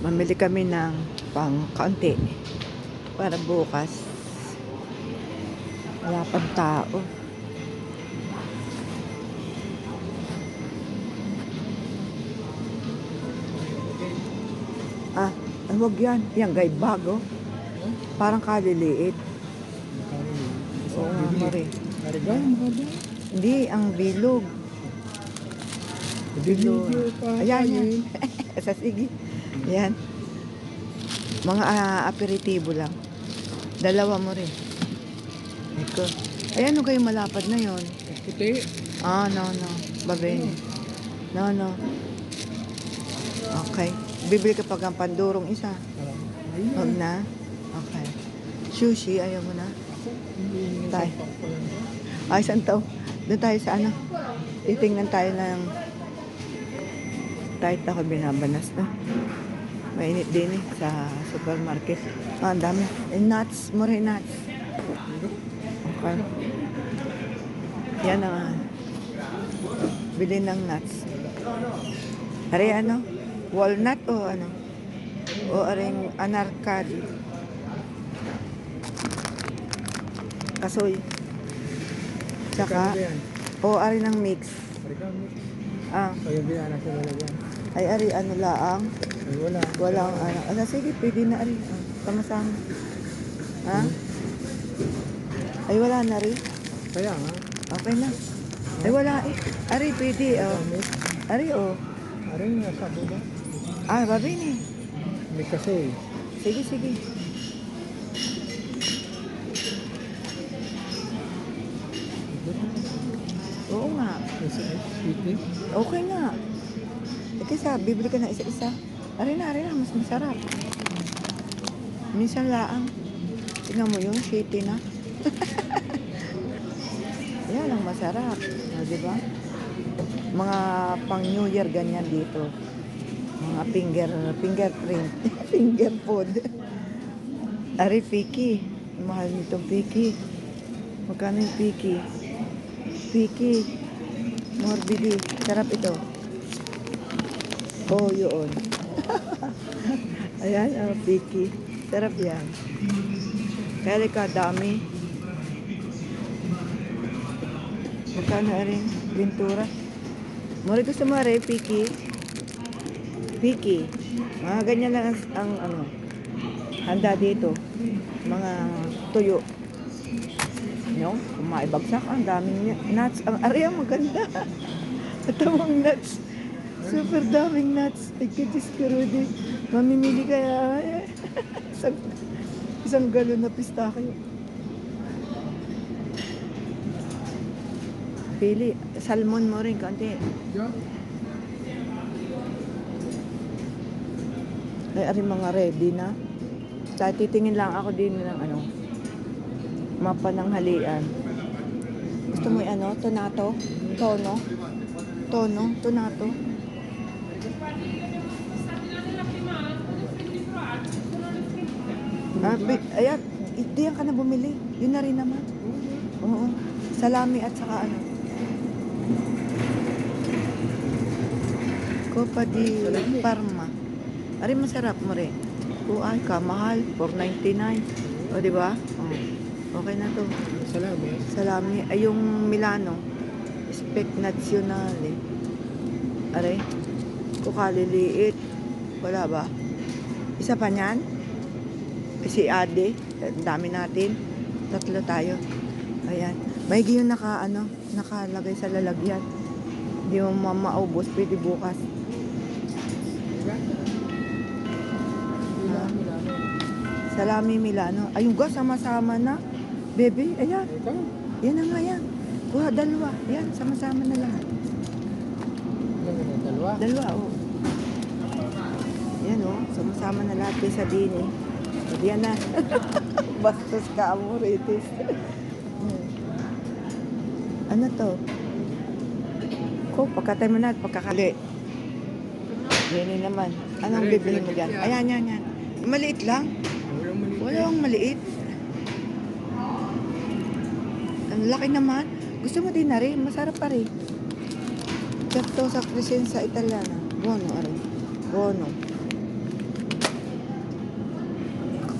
Mamili kami ng pang kaunti para bukas. Wala pang tao. Ah, ay wag yan. Yan, guy bago. Parang kaliliit. Oo nga, Mari. Karigan, mahaba. Hindi, ang bilog. Bilog. Ayan, yan. Sa sige. Yan. Mga aperitibo lang. Dalawa mo rin. Ito. Ayan, kayo malapad na yon. Puti. Ah, no. Babeni. No. Okay. Bibili ka pag ang pandurong isa. Huwag na. Okay. Sushi, ayaw mo na. Tayo. Ay, saan to? Doon tayo sa ano? Titingnan tayo ng kahit ako binabanas na. Mainit din sa supermarket. Ah, ang dami. Nuts. More nuts. Okay. Yan ang bili ng nuts. Are ano? Walnut o ano? O aring anarcadi. Kasoy. Tsaka, o ari ng mix. Ah, Kaya binanak sa lalagyan. ay ari ano laang. Ay, wala. Walang ano. Ano, sige, pwede na ari. Ah, sama-sama. Ha? Ay, wala na rin. Kaya nga. Okay na. Ay, wala eh. Ari, pwede. Oh. Ari, oh. Aray nga, sabo ba? Ah, babi ni. May kasoy. Sige. Oo nga. Kasi puti. Okay nga. Kaysa, bibili ka na isa-isa. Ari na. Mas masarap. Minsan laang. Tingnan mo yun, shitty na. Yan ang masarap. Di ba? Mga pang New Year ganyan dito. Mga fingerprint. Finger food. Ari, Piki. Mahal nitong Piki. Magkano yung Piki? Piki. Morbidi. Sarap ito. Oh, yun. Ayan, Piki. Sarap yan. Kaya ka, dami. Magkano rin? Ventura. Mori gusto mo rin, Piki. Piki. Mga ganyan lang ang ano, handa dito. Mga tuyo. No? Kung maibagsak, ang daming nuts. Ang area maganda. Atawang nuts. Super daming nuts. Ay, kadis ka, Rudy. Mamimili kaya. Isang galon na pistachio. Pili. Salmon mo rin, konti. Ay, ari mga ready na. Kaya titingin lang ako din ng ano, mapa ng halian. Gusto mo yung ano, tonato? Tonato. Ayan, diyan ka na bumili. Yun na rin naman. Oo. Salami at saka ano. Copa di Parma. Ari masarap mo rin. Ay, kamahal. $4.99. O, diba? Okay na to. Salami. Ay, yung Milano. Spec Nazionale. Ari. Kukaliliit. Wala ba? Isa pa niyan? Si Ade. Dami natin. 3 tayo. Ayan. Maigi yung nakalagay sa lalagyan. Hindi mo maubos. Pwede bukas. Salami Milano. Ayun ga, sama-sama na. Baby, ayan. Yan na nga yan. Kuha, 2. Yan, sama-sama na lahat. Dalawa, oh. Yan, oh. Sama-sama na lahat. Kaysa din, eh. Yan na. Bastos ka, amoritis. Ano to? Pagkatay mo na at pagkakali. Yan naman. Anong bibili mo dyan? Ayan. Maliit lang. Walang maliit. Ang laki naman. Gusto mo din na rin. Masarap pa rin. Certo sa Crescenza Italiana. Buono.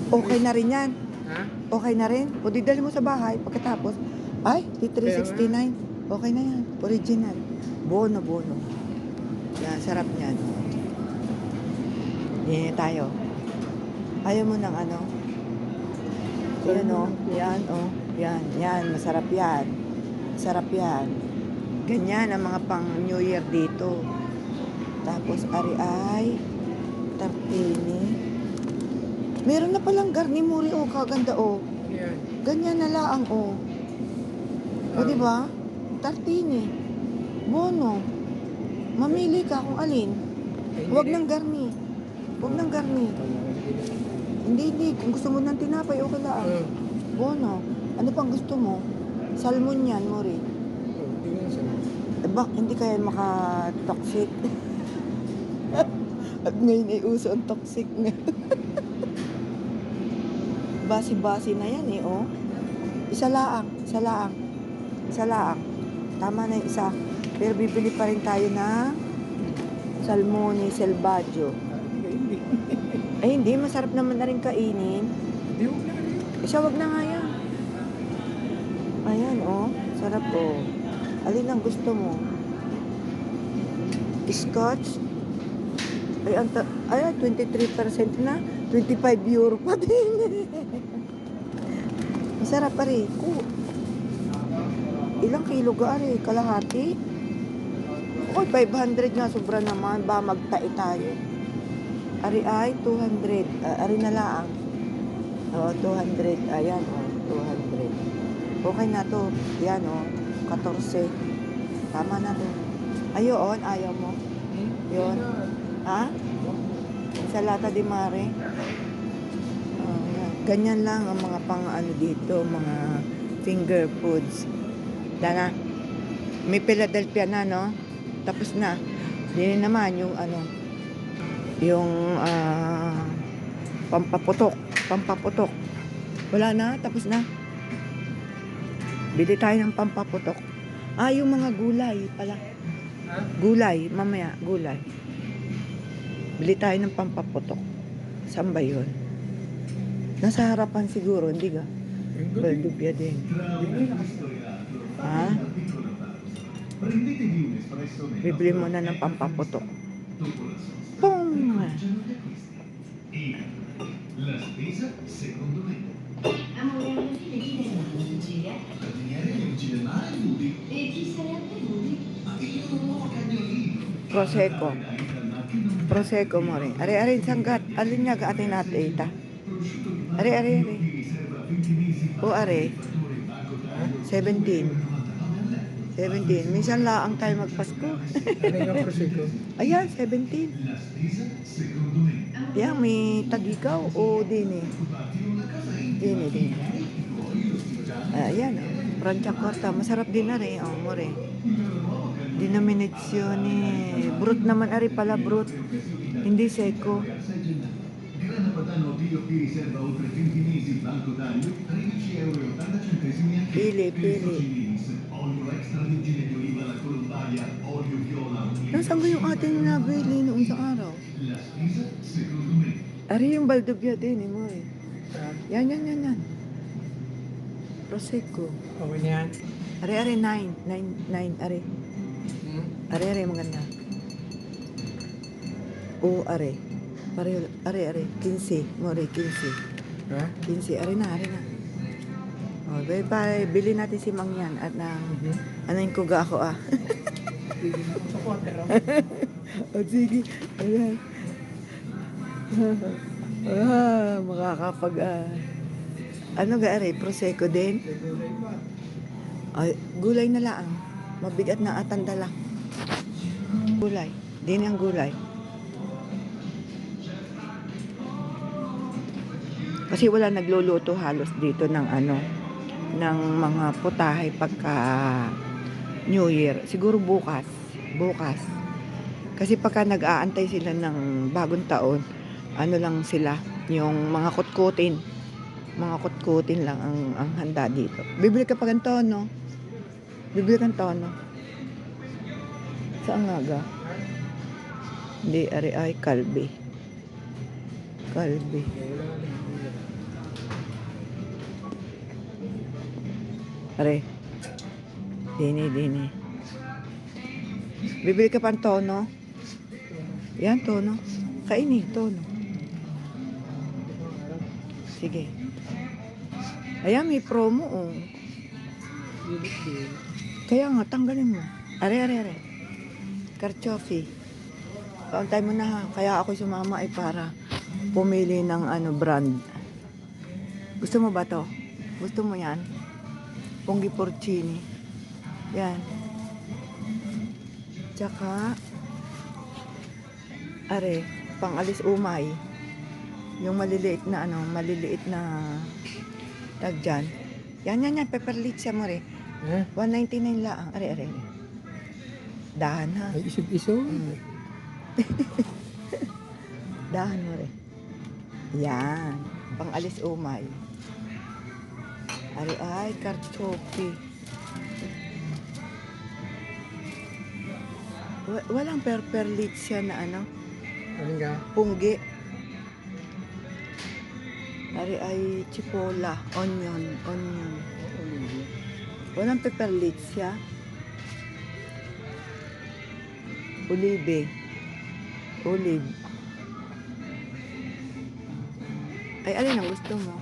Okay na rin yan. Ha? Okay na rin. O di dali mo sa bahay pagkatapos. Ay, di 369. Okay na yan. Original. Bono, bono. Yan, sarap niyan. Yan tayo. Ayaw mo ng ano? Yan o. Yan o. Yan. Yan. Masarap yan. Masarap yan. Ganyan ang mga pang New Year dito. Tapos ari ay tartini. Meron na palang garni-muri o kaganda o. Yan. Ganyan na laang o. O di ba? Tartini. Bono. Mamili ka kung alin. Huwag ng garni. Huwag ng garni. Hindi. Kung gusto mo ng tinapay, okay lang. Bono. Ano pang gusto mo? Salmon yan, Mori. Hindi nga sa Hindi kaya maka-toxic. At ngayon ay uso ang toxic nga. Basi-basi na yan eh, oh. Isa laang. Tama na yung isa. Pero bibili pa rin tayo ng Salmone Selvaggio. Hindi. Ay, hindi. Masarap naman na rin kainin. Hindi ko na rin. Isa, wag na nga yan. Ayan, oh. Sarap, oh. Alin ang gusto mo? Scotch? Ay, 23% na. 25 euro pa din. Masarap pa rin. Ilang kilo ka rin? Kalahati? Oy, 500 nga. Sobra naman. Ba, magtai tayo. Ari ay 200. Ari na lang. 200. Ayan, 200. Okay na to. Yan, 14. Tama na to. Ayon, ayaw mo. Yun. Ha? Salata di mare. Yan. Ganyan lang ang mga pang ano dito, mga finger foods. Dana. May Philadelphia na, no? Tapos na. Din naman yung ano, yung pampaputok. Wala na, tapos na. Bili tayo ng pampaputok. Yung mga gulay pala. Gulay, mamaya, gulay. Bili tayo ng pampaputok. Saan ba yun? Nasa harapan siguro, hindi ka? Baldubia din. Ha? Bibili mo na ng pampaputok. Pong! Amore, alla fine chi ne sa la Sicilia? E chi se ne è attenuti? Prosecco mo rin. Ari, sanggat. Alin niya ka atin natin ita? Ari. O ari. 17. Minsan laang tayo magpasko. Ano yung prosecco? Ayan, 17. Yan, may tagikaw o dini? Dini. Ayan, Franciacorta. Masarap din na rin. More. Denominazione. Brut naman ari pala, brut. Hindi secco. Pili. Nasaan ko yung ating nabili noong sa araw? Ari yung Baldubia din, mo eh. Yan. Prosecco. Okay na yan. Ari, 9, ari. Ari, maganda. Ari. Ari. 15. More, 15. Ha? 15. Ari na. Bye. Bili natin si Mang yan at ano yung kuga ako sige. Ayan. Makakapag ano Ari? Prosecco din? Gulay na lang. Mabigat na atandala. Gulay. Din ang gulay. Kasi wala nagluluto halos dito ng ng mga putahe pagka New Year. Siguro bukas. Kasi pagka nag-aantay sila ng bagong taon, lang sila, yung mga kutkutin. Mga kutkutin lang ang handa dito. Bibili ka pa ganito, no? Saan nga ga? Hindi, ari ay kalbi. Are. Dini. Bibili ka pang tono? Yan, tono. Kainin, tono. Sige. Ayan, may promo, oh. Kaya nga, tanggalin mo. Are. Karchofi. Kauntay mo na ha. Kaya ako sumama ay para pumili ng brand. Gusto mo ba to? Gusto mo yan? Punggi porcini. Yan. Tsaka, pang-alis umay. Yung maliliit na tag dyan. Yan, pepper lips mo rin. 199 lang. Are. Dahan ha. Ay, isog-isog. Dahan mo rin. Yan. Pang-alis umay. Ay, karchopi. Walang pepper lips yan na Alin ka? punggi. Ay chipola, onion. Walang pepper lips siya. Olive. Ay, alin ang gusto mo?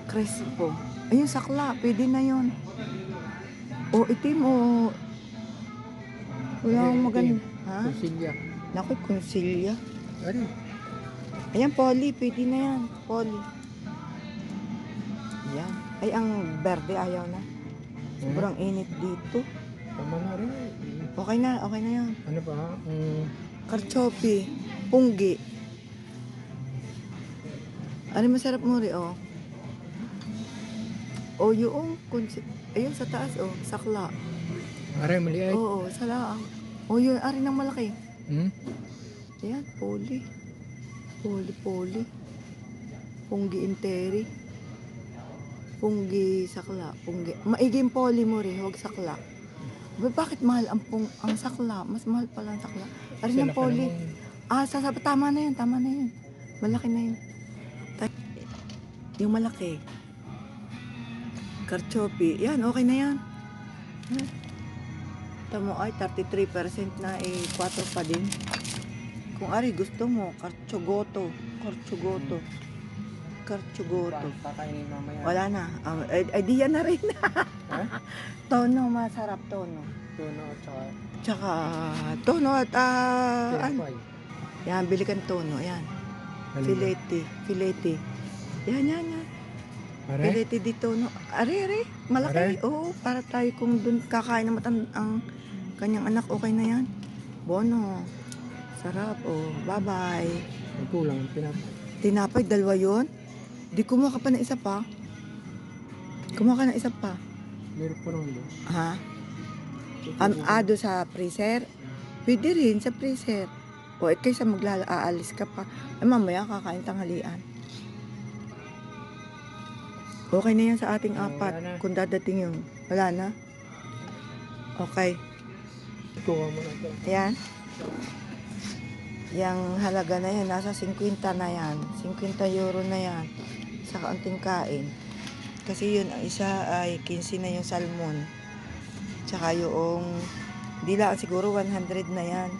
Crespo. Ayun, sakla. Pwede na yun. O, itim o... Wala akong maganda. Ha? Consilya. Naku, consilya. Alin? Ayan, poly. Pwede na yan. Poly. Yan. Ay, ang berde ayaw na. Sobrang init dito. Tama na rin. Okay na yan. Ano pa? Karchopi. Punggi. Ano masarap mo rin, oh. O, yung ayun sa taas, oh. Sakla. Aray, maliit. Oo, sala. O, yun. Ari ng malaki. Ayan, poly. Poly. Punggi interi. Punggi sakla. Maiging poly mo rin, huwag sakla. Bakit mahal ang sakla? Mas mahal pala ang sakla. Ari ng poly. Tama na yun. Malaki na yun. Yung malaki. Karchopi. Yan, okay na yan. Tamo ay 33% na 4 pa din. Kung ari gusto mo, karchogoto. Kakainin mamaya. Wala na. Ay di yan na rin. Ha? Tono, masarap tono. Tuno at saka Tsaka tono at pinapay. yan, bili kang tono. Yan. Filete. Yan. Aray? Filete di tono. Are. Malaki. Oo, para tayo kung dun kakain na ang kanyang anak, okay na yan. Bono. Sarap. Oh, bye-bye. Ang kulang, pinapay. Tinapay, 2 yun? Di kumuha ka pa ng isa pa. Kumuha ka ng isa pa. Meron pa naman doon. Ha? Ado sa freezer? Pwede rin sa freezer. O, kaysa aalis ka pa. Ay, mamaya kakain tanghalian. Okay na yan sa ating Wala 4. na. Kung dadating yun. Wala na? Okay. Kuha mo na ito. Ayan. Yang halaga na yan, nasa 50 na yan. 50 euro na yan. Sa kaunting kain. Kasi yun, ang isa ay 15 na yung salmon. Tsaka yung, di lang siguro 100 na yan.